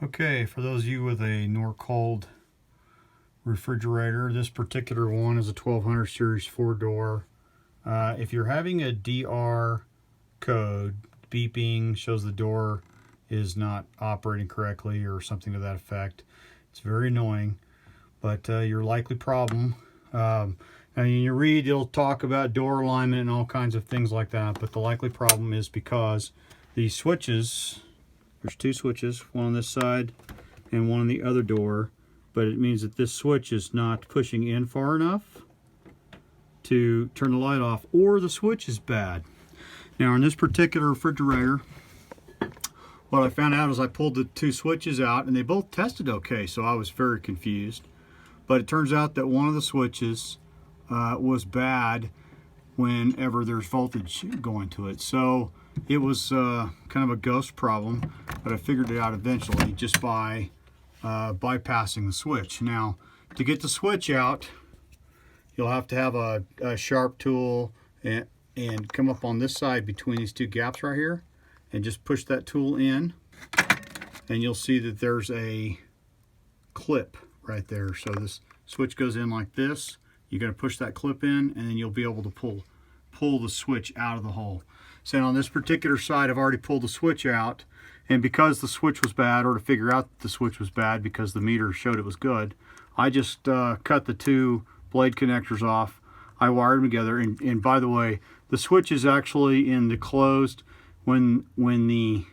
Okay, for those of you with a Norcold refrigerator, this particular one is a 1200 series 4-door. If you're having a DR code beeping, shows the door is not operating correctly or something to that effect, it's very annoying. But your likely problem, and you read, it'll talk about door alignment and all kinds of things like that, but the likely problem is because these switches, there's two switches, one on this side and one on the other door, but it means that this switch is not pushing in far enough to turn the light off, or the switch is bad. Now, in this particular refrigerator, what I found out is I pulled the two switches out and they both tested okay, so I was very confused. But it turns out that one of the switches was bad whenever there's voltage going to it. So it was kind of a ghost problem, but I figured it out eventually just by bypassing the switch. Now, to get the switch out, you'll have to have a sharp tool and come up on this side between these two gaps right here and just push that tool in, and you'll see that there's a clip right there. So this switch goes in like this. You're going to push that clip in, and then you'll be able to pull the switch out of the hole. So on this particular side, I've already pulled the switch out, and because the switch was bad, or to figure out the switch was bad because the meter showed it was good, I just cut the two blade connectors off. I wired them together, and by the way, the switch is actually in the closed, when the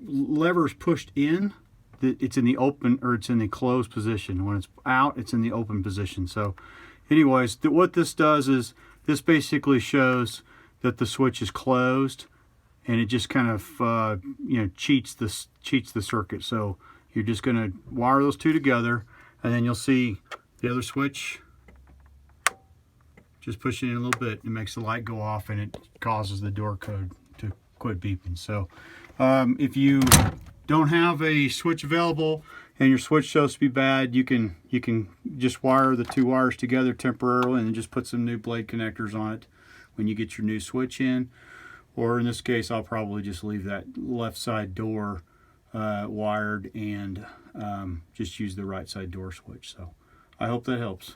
lever is pushed in, it's in the open, or it's in the closed position. When it's out, it's in the open position. So anyways, what this does is this basically shows that the switch is closed, and it just kind of cheats the circuit. So you're just going to wire those two together, and then you'll see the other switch. Just push it in a little bit, it makes the light go off, and it causes the door code to quit beeping. So if you don't have a switch available and your switch shows to be bad, you can just wire the two wires together temporarily and then just put some new blade connectors on it when you get your new switch in. Or in this case, I'll probably just leave that left side door wired and just use the right side door switch. So I hope that helps.